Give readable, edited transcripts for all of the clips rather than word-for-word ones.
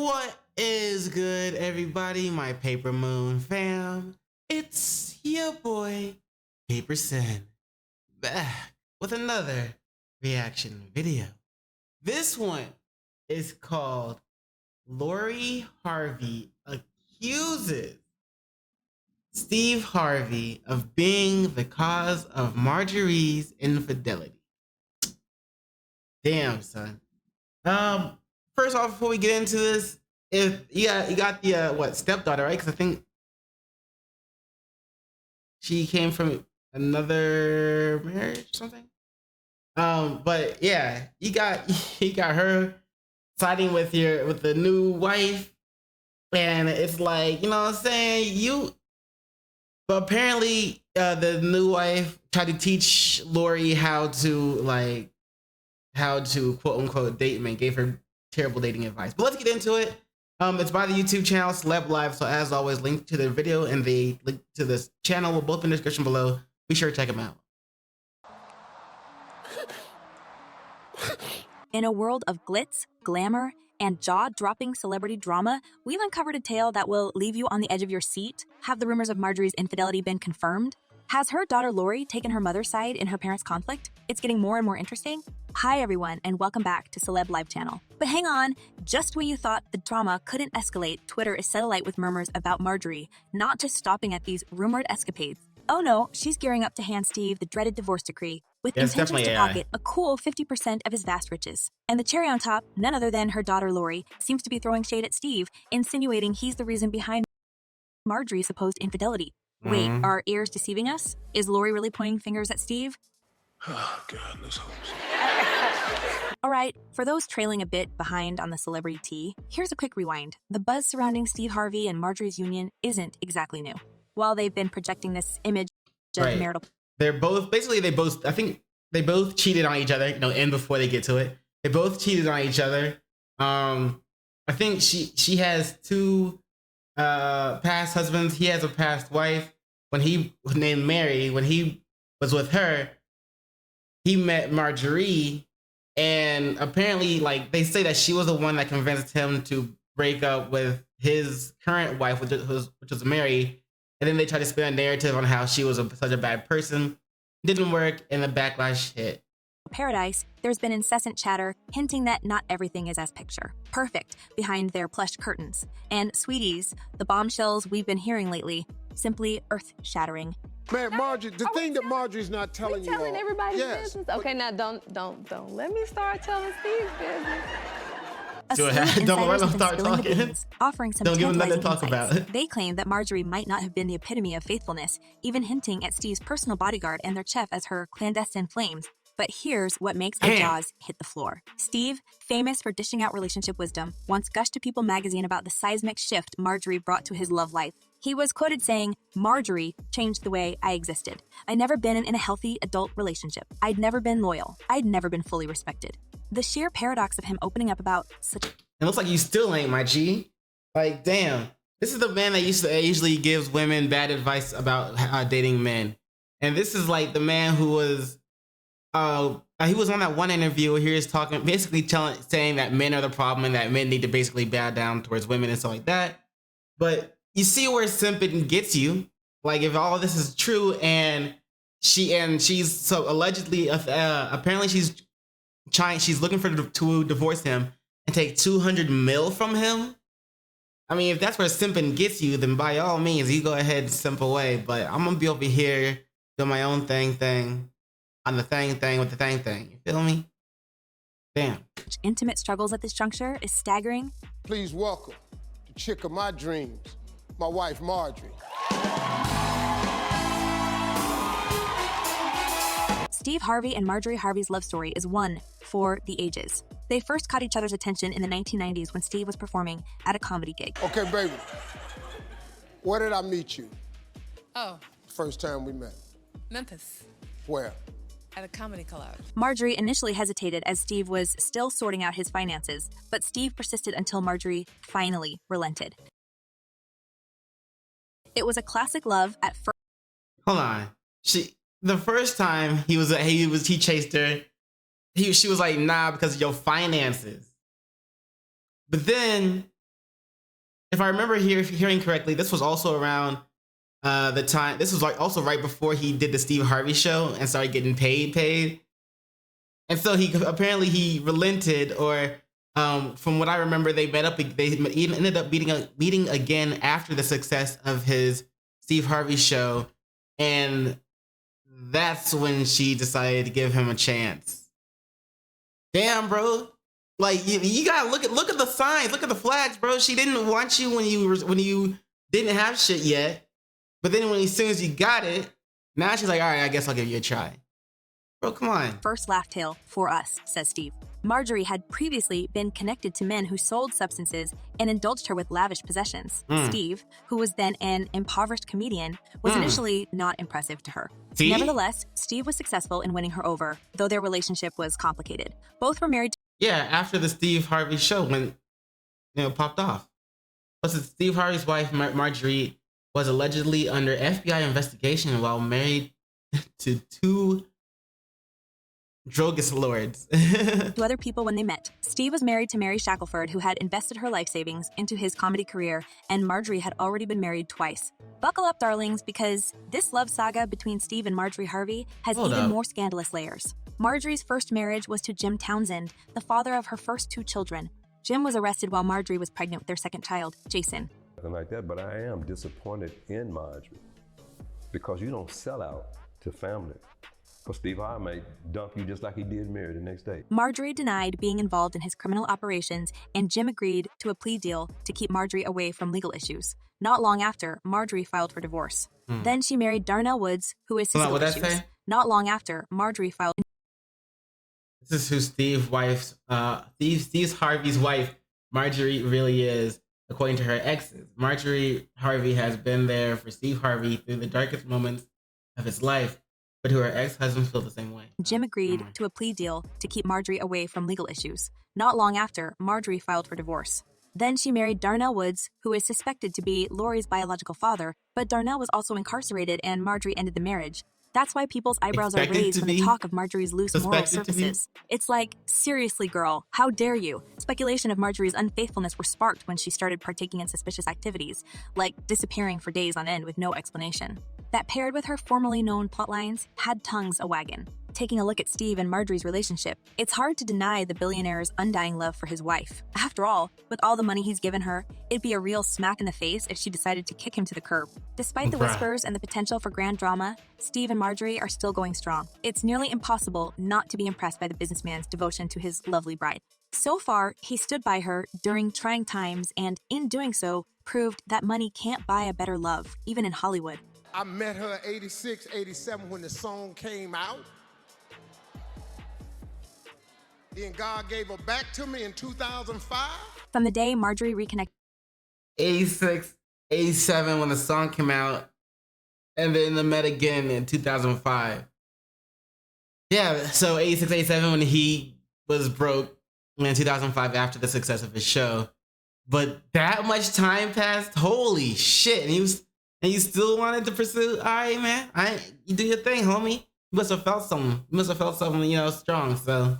What is good, everybody? My Paper Moon fam. It's your boy, PaperSin, back with another reaction video. This one is called Lori Harvey accuses Steve Harvey of being the cause of Marjorie's infidelity. Damn, son. First off, before we get into this, if you got the stepdaughter, right? Because I think she came from another marriage or something. But yeah, you got her siding with the new wife, and it's like, you know what I'm saying, but apparently the new wife tried to teach Lori how to quote unquote date men, gave her terrible dating advice. But let's get into it. It's by the YouTube channel CELEB Live, so as always, link to the video and the link to this channel will both be in the description below. Be sure to check them out. In a world of glitz, glamour, and jaw-dropping celebrity drama, we've uncovered a tale that will leave you on the edge of your seat. Have the rumors of Marjorie's infidelity been confirmed? Has her daughter Lori taken her mother's side in her parents' conflict? It's getting more and more interesting. Hi everyone, and welcome back to CELEB Live channel. But hang on, just when you thought the drama couldn't escalate, Twitter is set alight with murmurs about Marjorie, not just stopping at these rumored escapades. Oh no, she's gearing up to hand Steve the dreaded divorce decree, with intentions to pocket a cool 50% of his vast riches. And the cherry on top, none other than her daughter Lori, seems to be throwing shade at Steve, insinuating he's the reason behind Marjorie's supposed infidelity. Wait, are ears deceiving us? Is Lori really pointing fingers at Steve? Oh God, this host. Alright, for those trailing a bit behind on the celebrity tea, here's a quick rewind. The buzz surrounding Steve Harvey and Marjorie's union isn't exactly new. While they've been projecting this image of marital... I think they both cheated on each other, and before they get to it. They both cheated on each other. I think she has two past husbands. He has a past wife. When he was named Mary, when he was with her, he met Marjorie, and apparently, they say that she was the one that convinced him to break up with his current wife, which was Mary. And then they tried to spin a narrative on how she was such a bad person. Didn't work, and the backlash hit. Paradise, there's been incessant chatter hinting that not everything is as picture perfect behind their plush curtains. And sweeties, the bombshells we've been hearing lately, simply earth-shattering. Man, Marjorie, the thing that Marjorie's not telling you all. Telling everybody's business? Okay, now don't let me start telling Steve's business. Don't let them start talking. Offering some don't give them nothing to talk insights. about. They claim that Marjorie might not have been the epitome of faithfulness, even hinting at Steve's personal bodyguard and their chef as her clandestine flames. But here's what makes our jaws hit the floor. Steve, famous for dishing out relationship wisdom, once gushed to People magazine about the seismic shift Marjorie brought to his love life. He was quoted saying, "Marjorie changed the way I existed. I'd never been in a healthy adult relationship. I'd never been loyal. I'd never been fully respected." The sheer paradox of him opening up about such... It looks like you still ain't, my G. Like, damn. This is the man that usually gives women bad advice about dating men. And this is like the man who was... he was on that one interview where he was talking, basically saying that men are the problem and that men need to basically bow down towards women and stuff like that. But you see where simping gets you. Like, if all of this is true and she's so allegedly, apparently she's looking to divorce him and take 200 mil from him. I mean, if that's where simping gets you, then by all means, you go ahead and simp away. But I'm gonna be over here doing my own thing on the thing with the thing. You feel me? Damn. Intimate struggles at this juncture is staggering. Please welcome the chick of my dreams, my wife, Marjorie. Steve Harvey and Marjorie Harvey's love story is one for the ages. They first caught each other's attention in the 1990s when Steve was performing at a comedy gig. Okay, baby. Where did I meet you? Oh. First time we met. Memphis. Where? At a comedy club. Marjorie initially hesitated as Steve was still sorting out his finances, but Steve persisted until Marjorie finally relented. It was a classic love at first. Hold on. The first time he chased her, she was like, nah, because of your finances. But then if I remember hearing correctly, this was also around the time. This was like also right before he did the Steve Harvey show and started getting paid. And so he relented, or from what I remember, they met up. They even ended up meeting again after the success of his Steve Harvey show, and that's when she decided to give him a chance. Damn, bro. Like you gotta look at the signs, look at the flags, bro. She didn't want you when you didn't have shit yet, but then as soon as you got it, now she's like, all right, I guess I'll give you a try. Bro, come on. First laugh tale for us, says Steve. Marjorie had previously been connected to men who sold substances and indulged her with lavish possessions. Steve, who was then an impoverished comedian, was initially not impressive to her. See? Nevertheless, Steve was successful in winning her over, though their relationship was complicated. Both were married. Yeah, after the Steve Harvey show when popped off. Plus, Steve Harvey's wife Marjorie was allegedly under FBI investigation while married to two druggist lords. to other people when they met. Steve was married to Mary Shackelford, who had invested her life savings into his comedy career, and Marjorie had already been married twice. Buckle up, darlings, because this love saga between Steve and Marjorie Harvey has more scandalous layers. Marjorie's first marriage was to Jim Townsend, the father of her first two children. Jim was arrested while Marjorie was pregnant with their second child, Jason. Nothing like that, but I am disappointed in Marjorie because you don't sell out to family. Because Steve Harvey may dump you just like he did Mary the next day. Marjorie denied being involved in his criminal operations, and Jim agreed to a plea deal to keep Marjorie away from legal issues. Not long after, Marjorie filed for divorce. Then she married Darnell Woods, who is Hold on, what'd that say? Not long after, Marjorie filed. This is who Steve Harvey's wife, Marjorie, really is, according to her exes. Marjorie Harvey has been there for Steve Harvey through the darkest moments of his life, but who her ex-husband feel the same way. Jim agreed to a plea deal to keep Marjorie away from legal issues. Not long after, Marjorie filed for divorce. Then she married Darnell Woods, who is suspected to be Lori's biological father, but Darnell was also incarcerated and Marjorie ended the marriage. That's why people's eyebrows are raised when they talk of Marjorie's loose moral surfaces. It's like, seriously, girl, how dare you? Speculation of Marjorie's unfaithfulness were sparked when she started partaking in suspicious activities, like disappearing for days on end with no explanation. That, paired with her formerly known plotlines, had tongues a-wagging. Taking a look at Steve and Marjorie's relationship, it's hard to deny the billionaire's undying love for his wife. After all, with all the money he's given her, it'd be a real smack in the face if she decided to kick him to the curb. Despite the whispers and the potential for grand drama, Steve and Marjorie are still going strong. It's nearly impossible not to be impressed by the businessman's devotion to his lovely bride. So far, he stood by her during trying times and, in doing so, proved that money can't buy a better love, even in Hollywood. I met her 86, 87 when the song came out. Then God gave her back to me in 2005. From the day Marjorie reconnected. 86, 87 when the song came out, and then they met again in 2005. Yeah, so 86, 87 when he was broke in 2005 after the success of his show. But that much time passed? Holy shit. And you still wanted to pursue? All right, man. You do your thing, homie. You must have felt something. You must have felt something, strong, so...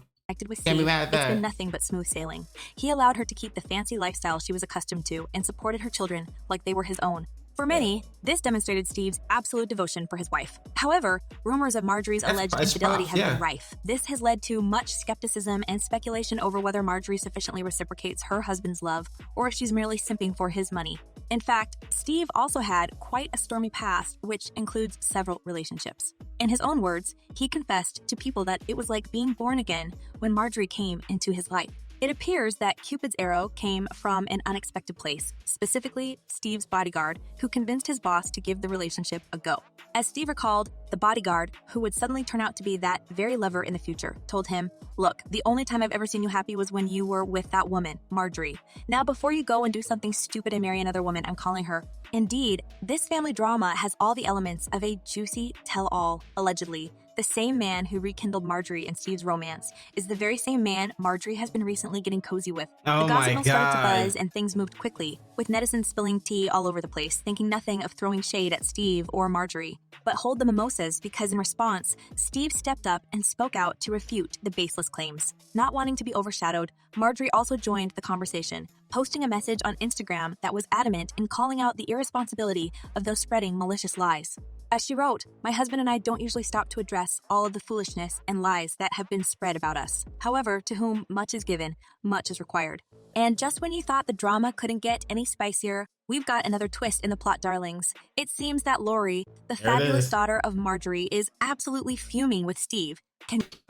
With Steve, it's been nothing but smooth sailing. He allowed her to keep the fancy lifestyle she was accustomed to and supported her children like they were his own. For many, this demonstrated Steve's absolute devotion for his wife. However, rumors of Marjorie's alleged infidelity have been rife. This has led to much skepticism and speculation over whether Marjorie sufficiently reciprocates her husband's love or if she's merely simping for his money. In fact, Steve also had quite a stormy past, which includes several relationships. In his own words, he confessed to people that it was like being born again when Marjorie came into his life. It appears that Cupid's arrow came from an unexpected place, specifically Steve's bodyguard, who convinced his boss to give the relationship a go. As Steve recalled, the bodyguard, who would suddenly turn out to be that very lover in the future, told him, "Look, the only time I've ever seen you happy was when you were with that woman, Marjorie. Now before you go and do something stupid and marry another woman, I'm calling her." Indeed, this family drama has all the elements of a juicy tell-all, allegedly. The same man who rekindled Marjorie and Steve's romance is the very same man Marjorie has been recently getting cozy with. Oh the gossip my started God. to buzz and things moved quickly, with netizens spilling tea all over the place, thinking nothing of throwing shade at Steve or Marjorie. But hold the mimosas, because in response, Steve stepped up and spoke out to refute the baseless claims. Not wanting to be overshadowed, Marjorie also joined the conversation, posting a message on Instagram that was adamant in calling out the irresponsibility of those spreading malicious lies. As she wrote, "My husband and I don't usually stop to address all of the foolishness and lies that have been spread about us. However, to whom much is given, much is required." And just when you thought the drama couldn't get any spicier, we've got another twist in the plot, darlings. It seems that Lori, the fabulous daughter of Marjorie, is absolutely fuming with Steve.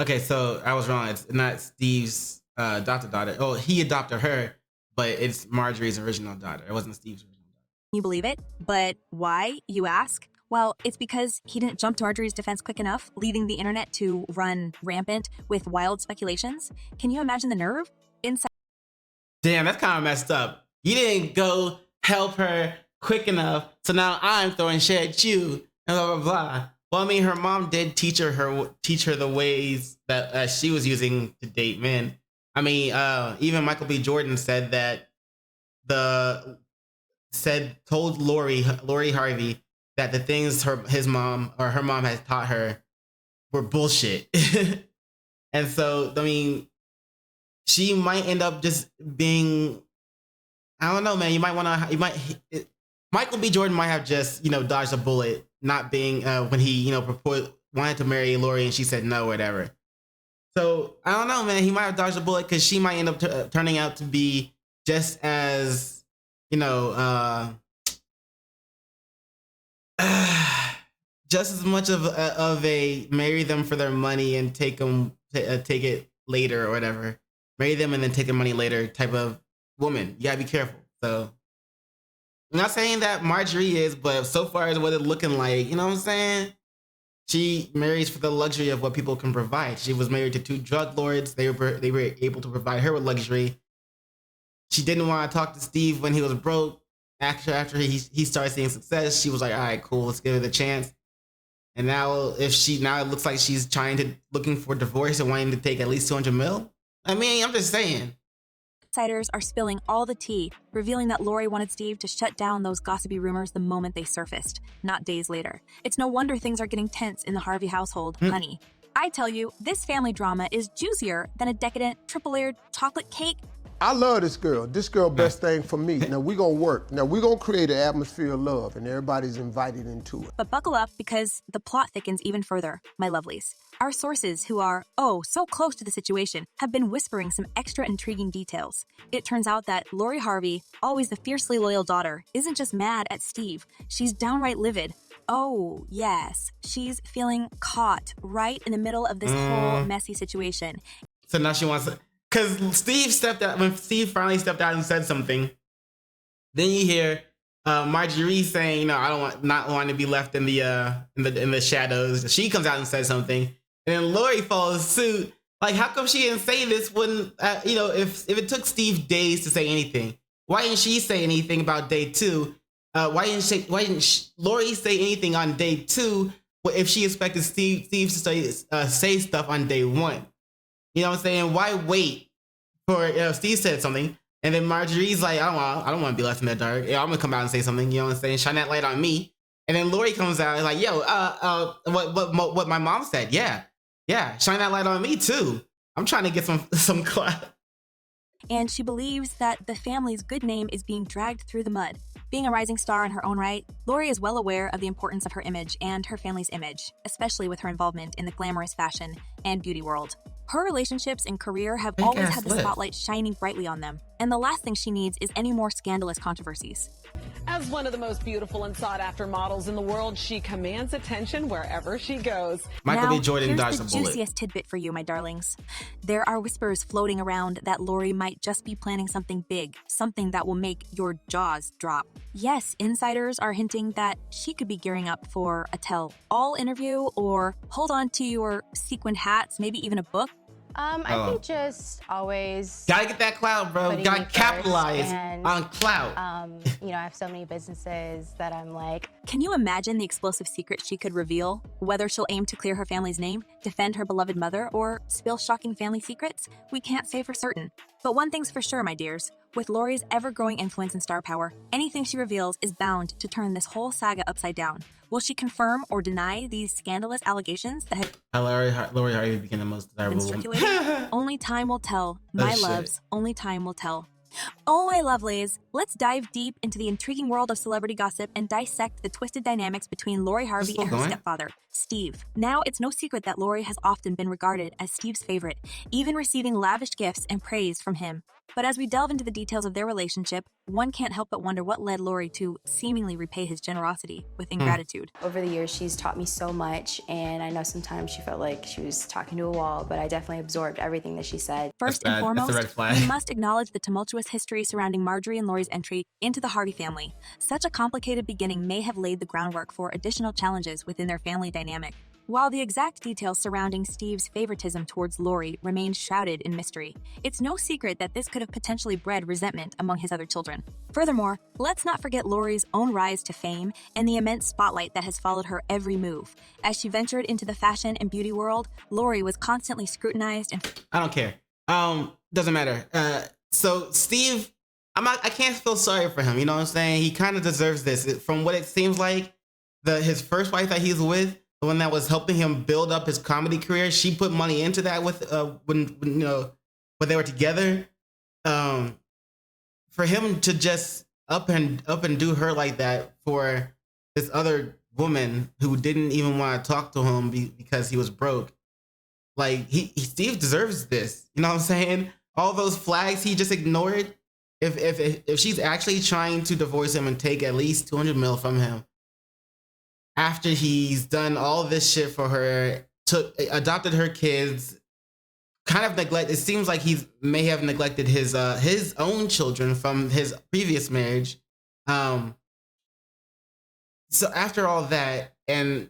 Okay, so I was wrong. It's not Steve's adopted daughter. Oh, he adopted her, but it's Marjorie's original daughter. It wasn't Steve's original daughter. You believe it? But why, you ask? Well, it's because he didn't jump to Marjorie's defense quick enough, leaving the internet to run rampant with wild speculations. Can you imagine the nerve? Damn, that's kind of messed up. You didn't go help her quick enough, so now I'm throwing shit at you, and blah, blah, blah. Well, I mean, her mom did teach her the ways that she was using to date men. I mean, even Michael B. Jordan said that told Lori Harvey that the things her mom had taught her were bullshit. And so, I mean, she might end up just being, I don't know, man. Michael B. Jordan might have just, dodged a bullet, not being when he, wanted to marry Lori and she said no, whatever. So I don't know, man. He might have dodged a bullet because she might end up turning out to be just as, just as much of a marry them for their money and take it later or whatever. Marry them and then take their money later type of woman. You gotta be careful. So I'm not saying that Marjorie is, but so far as what it's looking like, you know what I'm saying? She marries for the luxury of what people can provide. She was married to 2 drug lords. They were able to provide her with luxury. She didn't want to talk to Steve when he was broke. After he started seeing success, she was like, all right, cool, let's give it a chance. And now it looks like she's looking for divorce and wanting to take at least 200 mil. I mean, I'm just saying. Insiders are spilling all the tea, revealing that Lori wanted Steve to shut down those gossipy rumors the moment they surfaced, not days later. It's no wonder things are getting tense in the Harvey household, honey. I tell you, this family drama is juicier than a decadent, triple-layered chocolate cake. I love this girl. This girl best thing for me. Now we gonna work. Now we gonna create an atmosphere of love and everybody's invited into it. But buckle up because the plot thickens even further, my lovelies. Our sources, who are, so close to the situation, have been whispering some extra intriguing details. It turns out that Lori Harvey, always the fiercely loyal daughter, isn't just mad at Steve. She's downright livid. Oh, yes. She's feeling caught right in the middle of this whole messy situation. So now she wants to... Because when Steve finally stepped out and said something, then you hear Marjorie saying, I don't want to be left in the shadows. She comes out and says something, and then Lori follows suit. Like, how come she didn't say this when, if it took Steve days to say anything, why didn't she say anything about day 2? Why didn't Lori say anything on day 2 if she expected Steve to say stuff on day 1? You know what I'm saying? Why wait for Steve said something, and then Marjorie's like, I don't want to be left in the dark. I'm gonna come out and say something. You know what I'm saying? Shine that light on me. And then Lori comes out and like, what my mom said? Yeah, shine that light on me too. I'm trying to get some clout. And she believes that the family's good name is being dragged through the mud. Being a rising star in her own right, Lori is well aware of the importance of her image and her family's image, especially with her involvement in the glamorous fashion and beauty world. Her relationships and career have always had the spotlight shining brightly on them, and the last thing she needs is any more scandalous controversies. As one of the most beautiful and sought-after models in the world, she commands attention wherever she goes. Michael B. Jordan Here's dodged a the bullet. juiciest tidbit for you, my darlings. There are whispers floating around that Lori might just be planning something big, something that will make your jaws drop. Yes, insiders are hinting that she could be gearing up for a tell-all interview or hold on to your sequined hats, maybe even a book. I think just always gotta get that clout, bro. Gotta capitalize on clout. I have so many businesses that I'm like. Can you imagine the explosive secret she could reveal? Whether she'll aim to clear her family's name, defend her beloved mother, or spill shocking family secrets, we can't say for certain. But one thing's for sure, my dears. With Lori's ever-growing influence and star power, anything she reveals is bound to turn this whole saga upside down. Will she confirm or deny these scandalous allegations that have Lori Harvey became the most desirable been woman? circulating? Only time will tell, my shit. loves. Only time will tell. Oh, my lovelies, let's dive deep into the intriguing world of celebrity gossip and dissect the twisted dynamics between Lori Harvey and her stepfather, Steve. Now, it's no secret that Lori has often been regarded as Steve's favorite, even receiving lavish gifts and praise from him. But as we delve into the details of their relationship, one can't help but wonder what led Lori to seemingly repay his generosity with ingratitude. Over the years, she's taught me so much, and I know sometimes she felt like she was talking to a wall, but I definitely absorbed everything that she said. First and foremost, we must acknowledge the tumultuous history surrounding Marjorie and Lori's entry into the Harvey family. Such a complicated beginning may have laid the groundwork for additional challenges within their family dynamic. While the exact details surrounding Steve's favoritism towards Lori remain shrouded in mystery, it's no secret that this could have potentially bred resentment among his other children. Furthermore, let's not forget Lori's own rise to fame and the immense spotlight that has followed her every move. As she ventured into the fashion and beauty world, Lori was constantly scrutinized and... I don't care. Doesn't matter. So Steve, I can't feel sorry for him. You know what I'm saying? He kind of deserves this. From what it seems like, his first wife that he's with, the one that was helping him build up his comedy career, she put money into that with when they were together. For him to just up and do her like that for this other woman who didn't even want to talk to him because he was broke, like Steve deserves this. You know what I'm saying? All those flags he just ignored. If she's actually trying to divorce him and take at least $200 million from him, after he's done all this shit for her, adopted her kids, kind of it seems like he may have neglected his own children from his previous marriage. So after all that, and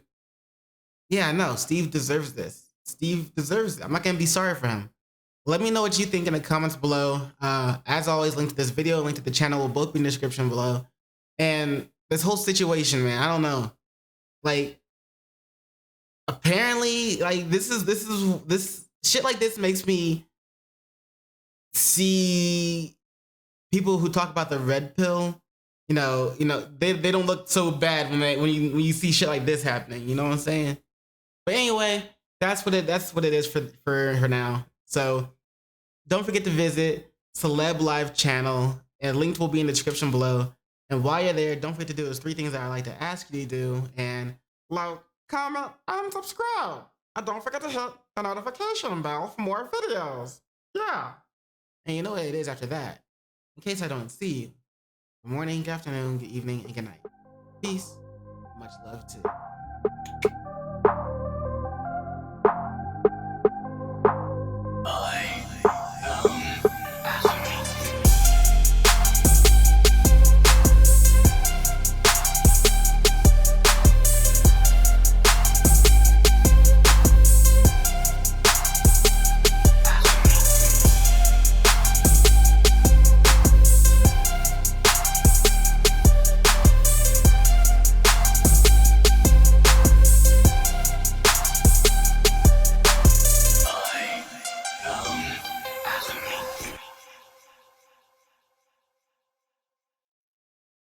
yeah, no, Steve deserves this. Steve deserves it. I'm not gonna be sorry for him. Let me know what you think in the comments below. As always, link to this video, link to the channel will both be in the description below. And this whole situation, man, I don't know. Like, apparently, like this shit like this makes me see people who talk about the red pill. You know, they don't look so bad when you see shit like this happening. You know what I'm saying? But anyway, that's what it is for her now. So don't forget to visit Celeb Live channel, and links will be in the description below. And while you're there, don't forget to do those 3 things that I like to ask you to do, and like, comment, and subscribe. And don't forget to hit the notification bell for more videos. Yeah. And you know what it is after that. In case I don't see you. Good morning, good afternoon, good evening, and good night. Peace. Much love too.